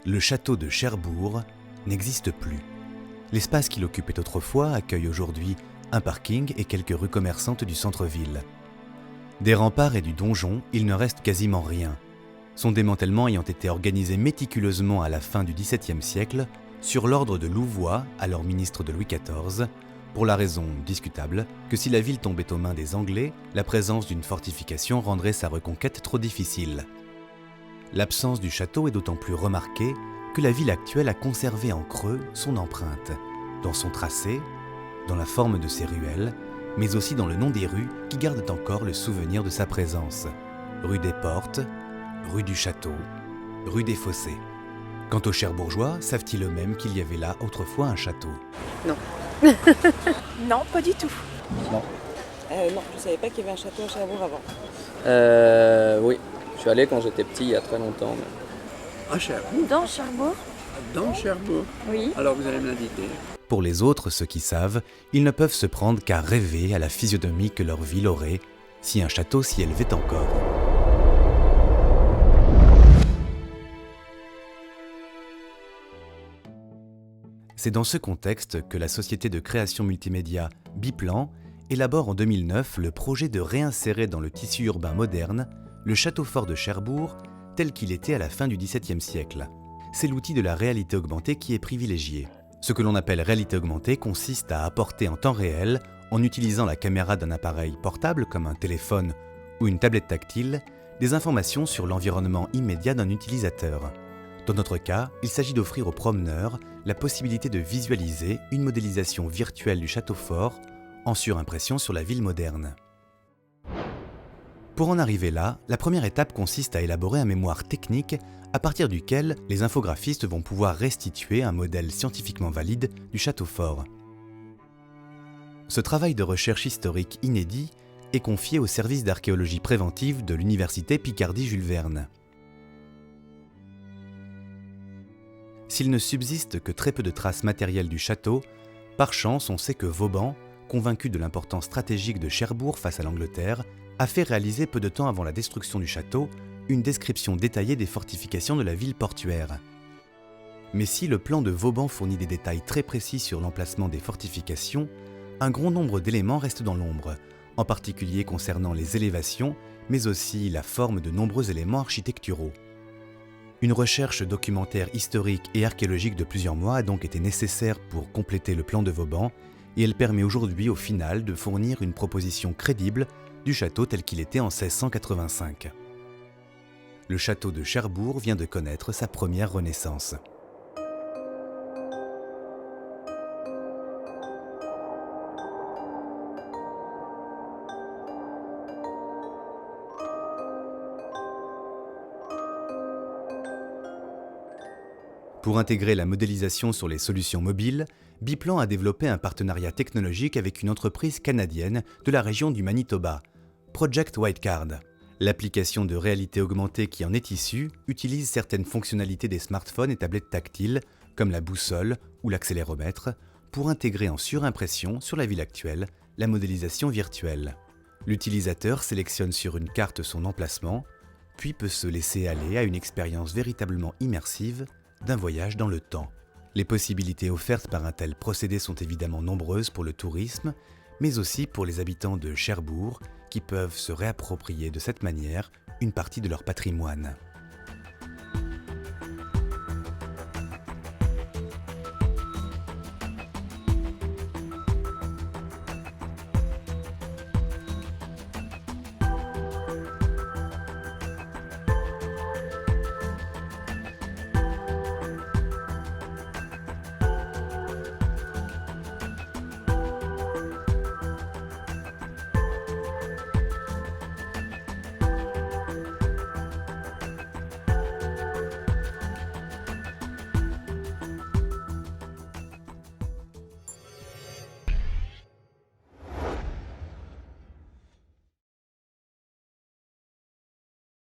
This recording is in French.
Le château de Cherbourg n'existe plus. L'espace qu'il occupait autrefois accueille aujourd'hui un parking et quelques rues commerçantes du centre-ville. Des remparts et du donjon, il ne reste quasiment rien. Son démantèlement ayant été organisé méticuleusement à la fin du XVIIe siècle, sur l'ordre de Louvois, alors ministre de Louis XIV, pour la raison discutable que si la ville tombait aux mains des Anglais, la présence d'une fortification rendrait sa reconquête trop difficile. L'absence du château est d'autant plus remarquée que la ville actuelle a conservé en creux son empreinte, dans son tracé, dans la forme de ses ruelles, mais aussi dans le nom des rues qui gardent encore le souvenir de sa présence. Rue des Portes, rue du Château, rue des Fossés. Quant aux Cherbourgeois, savent-ils eux-mêmes qu'il y avait là autrefois un château? Non. Non, pas du tout. Non. Non, je savais pas qu'il y avait un château à Cherbourg avant. Oui, je suis allé quand j'étais petit, il y a très longtemps. À Cherbourg? Dans Cherbourg? Dans Cherbourg? Oui. Alors vous allez me l'indiquer. Pour les autres, ceux qui savent, ils ne peuvent se prendre qu'à rêver à la physionomie que leur ville aurait si un château s'y élevait encore. C'est dans ce contexte que la société de création multimédia Biplan élabore en 2009 le projet de réinsérer dans le tissu urbain moderne le château fort de Cherbourg tel qu'il était à la fin du XVIIe siècle. C'est l'outil de la réalité augmentée qui est privilégié. Ce que l'on appelle réalité augmentée consiste à apporter en temps réel, en utilisant la caméra d'un appareil portable comme un téléphone ou une tablette tactile, des informations sur l'environnement immédiat d'un utilisateur. Dans notre cas, il s'agit d'offrir aux promeneurs la possibilité de visualiser une modélisation virtuelle du château fort en surimpression sur la ville moderne. Pour en arriver là, la première étape consiste à élaborer un mémoire technique à partir duquel les infographistes vont pouvoir restituer un modèle scientifiquement valide du château fort. Ce travail de recherche historique inédit est confié au service d'archéologie préventive de l'université Picardie-Jules Verne. S'il ne subsiste que très peu de traces matérielles du château, par chance on sait que Vauban, convaincu de l'importance stratégique de Cherbourg face à l'Angleterre, a fait réaliser peu de temps avant la destruction du château une description détaillée des fortifications de la ville portuaire. Mais si le plan de Vauban fournit des détails très précis sur l'emplacement des fortifications, un grand nombre d'éléments restent dans l'ombre, en particulier concernant les élévations, mais aussi la forme de nombreux éléments architecturaux. Une recherche documentaire historique et archéologique de plusieurs mois a donc été nécessaire pour compléter le plan de Vauban, et elle permet aujourd'hui au final de fournir une proposition crédible du château tel qu'il était en 1685. Le château de Cherbourg vient de connaître sa première renaissance. Pour intégrer la modélisation sur les solutions mobiles, Biplan a développé un partenariat technologique avec une entreprise canadienne de la région du Manitoba, Project Whitecard. L'application de réalité augmentée qui en est issue utilise certaines fonctionnalités des smartphones et tablettes tactiles, comme la boussole ou l'accéléromètre, pour intégrer en surimpression sur la ville actuelle la modélisation virtuelle. L'utilisateur sélectionne sur une carte son emplacement, puis peut se laisser aller à une expérience véritablement immersive d'un voyage dans le temps. Les possibilités offertes par un tel procédé sont évidemment nombreuses pour le tourisme, mais aussi pour les habitants de Cherbourg qui peuvent se réapproprier de cette manière une partie de leur patrimoine.